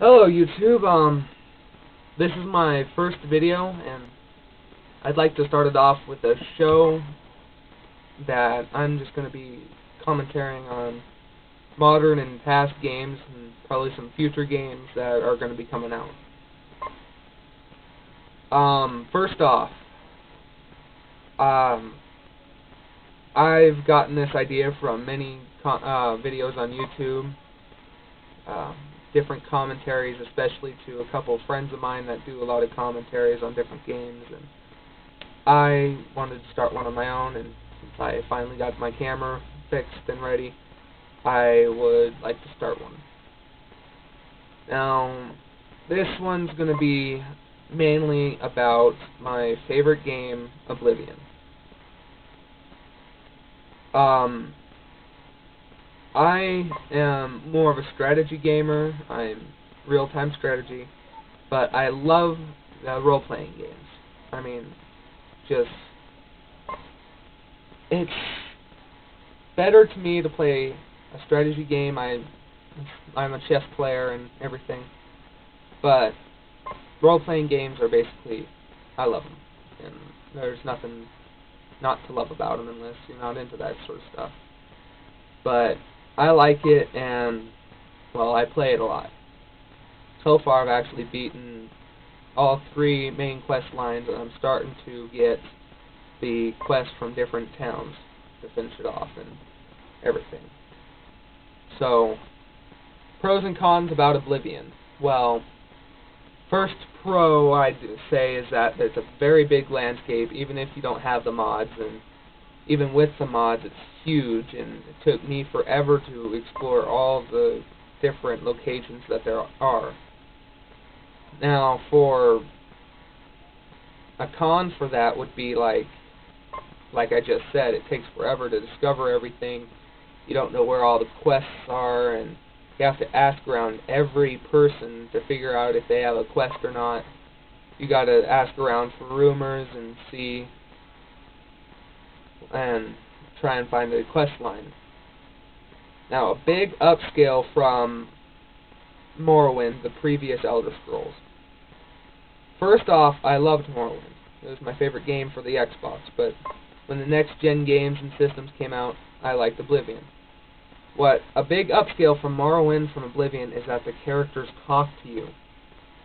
Hello YouTube, this is my first video, and I'd like to start it off with a show that I'm just going to be commentating on modern and past games, and probably some future games that are going to be coming out. First off, I've gotten this idea from many videos on YouTube, different commentaries, especially to a couple of friends of mine that do a lot of commentaries on different games, and I wanted to start one of my own, and since I finally got my camera fixed and ready, I would like to start one. Now, this one's going to be mainly about my favorite game, Oblivion. I am more of a strategy gamer. I'm real-time strategy, but I love role-playing games. I mean, it's better to me to play a strategy game. I'm a chess player and everything, but role-playing games are basically, I love them, and there's nothing not to love about them unless you're not into that sort of stuff. But I like it, and, well, I play it a lot. So far, I've actually beaten all 3 main quest lines, and I'm starting to get the quests from different towns to finish it off and everything. So, pros and cons about Oblivion. Well, first pro I'd say is that there's a very big landscape, even if you don't have the mods, and even with the mods, it's huge, and it took me forever to explore all the different locations that there are. Now, for a con for that would be like I just said, it takes forever to discover everything. You don't know where all the quests are, and you have to ask around every person to figure out if they have a quest or not. You gotta ask around for rumors and see and try and find a quest line. Now, a big upscale from Morrowind, the previous Elder Scrolls. First off, I loved Morrowind. It was my favorite game for the Xbox, but when the next-gen games and systems came out, I liked Oblivion. What a big upscale from Morrowind from Oblivion is that the characters talk to you.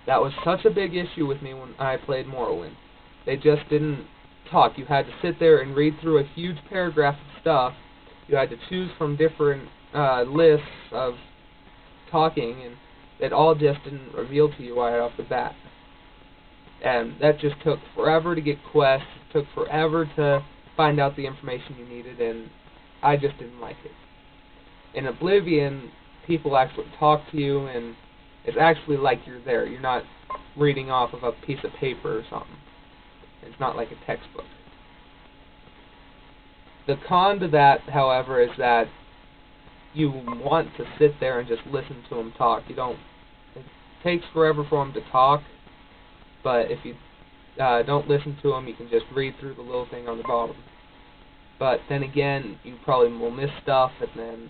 That was such a big issue with me when I played Morrowind. They just didn't talk. You had to sit there and read through a huge paragraph of stuff. You had to choose from different lists of talking, and it all just didn't reveal to you right off the bat. And that just took forever to get quests, it took forever to find out the information you needed, and I just didn't like it. In Oblivion, people actually talk to you, and it's actually like you're there. You're not reading off of a piece of paper or something. It's not like a textbook. The con to that, however, is that you want to sit there and just listen to them talk. It takes forever for them to talk, but if you don't listen to them, you can just read through the little thing on the bottom. But then again, you probably will miss stuff, and then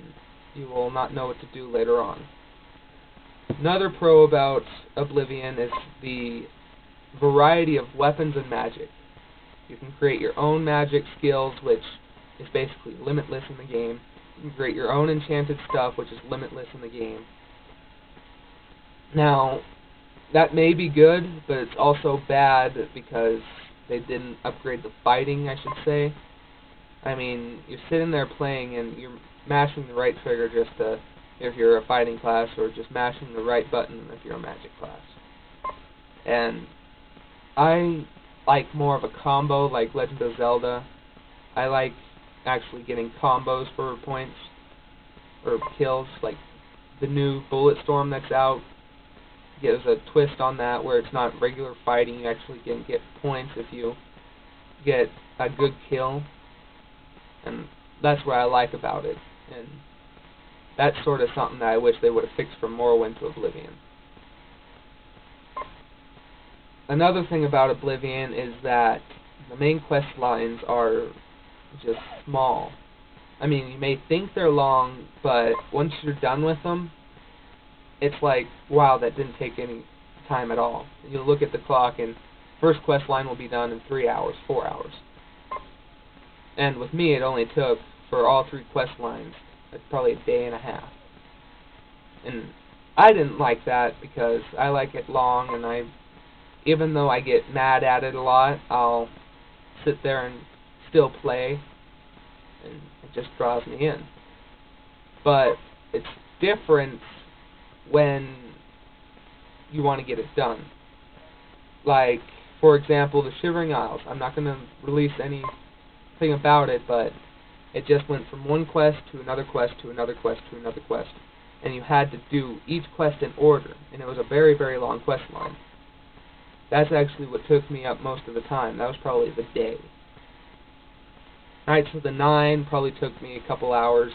you will not know what to do later on. Another pro about Oblivion is the variety of weapons and magic. You can create your own magic skills, which is basically limitless in the game. You can create your own enchanted stuff, which is limitless in the game. Now, that may be good, but it's also bad because they didn't upgrade the fighting, I should say. I mean, you're sitting there playing and you're mashing the right trigger just to, if you're a fighting class, or just mashing the right button if you're a magic class. And I like more of a combo like Legend of Zelda. I like actually getting combos for points or kills, like the new Bulletstorm that's out gives a twist on that where it's not regular fighting. You actually can get points if you get a good kill, and that's what I like about it. And that's sort of something that I wish they would have fixed from Morrowind to Oblivion. Another thing about Oblivion is that the main quest lines are just small. I mean, you may think they're long, but once you're done with them, it's like, wow, that didn't take any time at all. You look at the clock, and first quest line will be done in 3 hours, 4 hours. And with me, it only took, for all 3 quest lines, probably a day and a half. And I didn't like that because I like it long, and even though I get mad at it a lot, I'll sit there and still play, and it just draws me in. But it's different when you want to get it done. Like, for example, the Shivering Isles. I'm not going to release anything about it, but it just went from one quest to another quest to another quest to another quest. And you had to do each quest in order, and it was a very, very long quest line. That's actually what took me up most of the time. That was probably the day. Knights of the Nine probably took me a couple hours.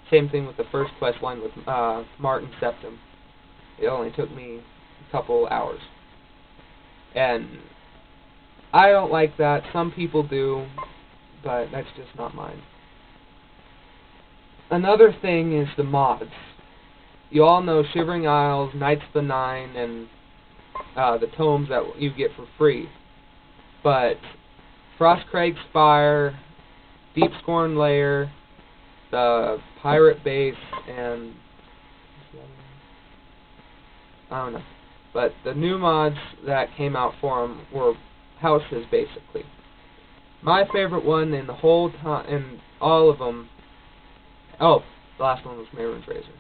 Same thing with the first quest line with Martin Septim. It only took me a couple hours. And I don't like that. Some people do, but that's just not mine. Another thing is the mods. You all know Shivering Isles, Knights of the Nine, and the tomes that you get for free. But Frostcraig's Spire, Deepscorn Lair, the Pirate Base, and I don't know. But the new mods that came out for them were houses, basically. My favorite one in the whole time, in all of them, oh, the last one was Morrowind's Razor.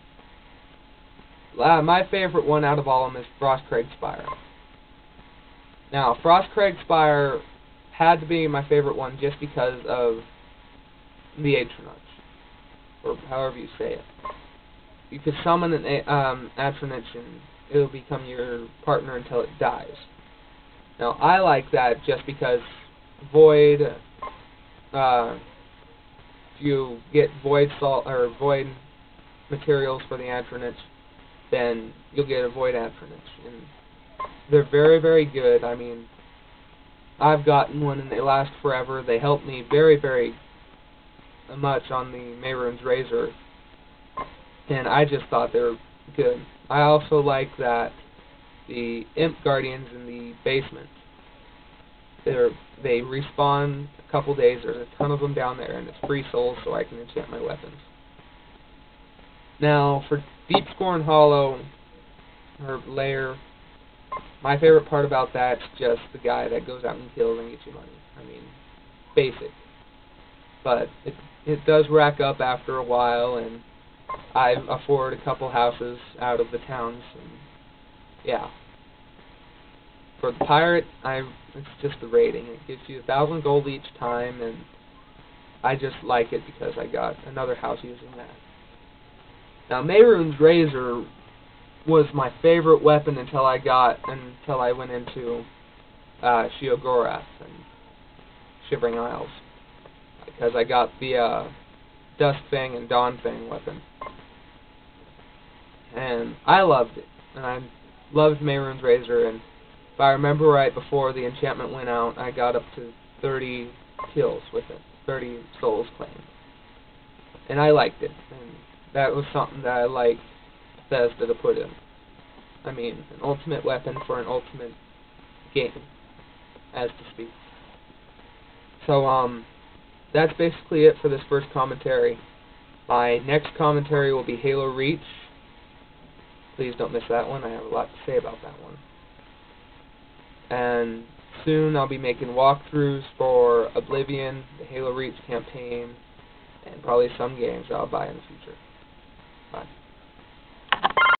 My favorite one out of all of them is Frostcraig's Spire. Now, Frostcraig's Spire had to be my favorite one just because of the Atronach, or however you say it. You could summon an Atronach and it'll become your partner until it dies. Now, I like that just because Void, if you get Void salt or Void materials for the Atronach, then you'll get a Void Atronach. And they're very, very good. I mean, I've gotten one and they last forever. They help me very, very much on the Morrowind's Razor, and I just thought they were good. I also like that the Imp Guardians in the basement, they respawn a couple days. There's a ton of them down there, and it's free souls, so I can enchant my weapons. Now, for Deepscorn Hollow, or Lair, my favorite part about that's just the guy that goes out and kills and gets you money. I mean, basic. But it does rack up after a while, and I afford a couple houses out of the towns, and yeah. For the Pirate, it's just the rating. It gives you 1,000 gold each time, and I just like it because I got another house using that. Now, Morrowind's Razor was my favorite weapon until I went into Sheogorath and Shivering Isles, because I got the Duskfang and Dawnfang weapon, and I loved it, and I loved Morrowind's Razor. And if I remember right, before the enchantment went out, I got up to 30 kills with it, 30 souls claimed, and I liked it, and that was something that I liked Bethesda to put in. I mean, an ultimate weapon for an ultimate game, as to speak. So, that's basically it for this first commentary. My next commentary will be Halo Reach. Please don't miss that one. I have a lot to say about that one. And soon I'll be making walkthroughs for Oblivion, the Halo Reach campaign, and probably some games that I'll buy in the future. Bye.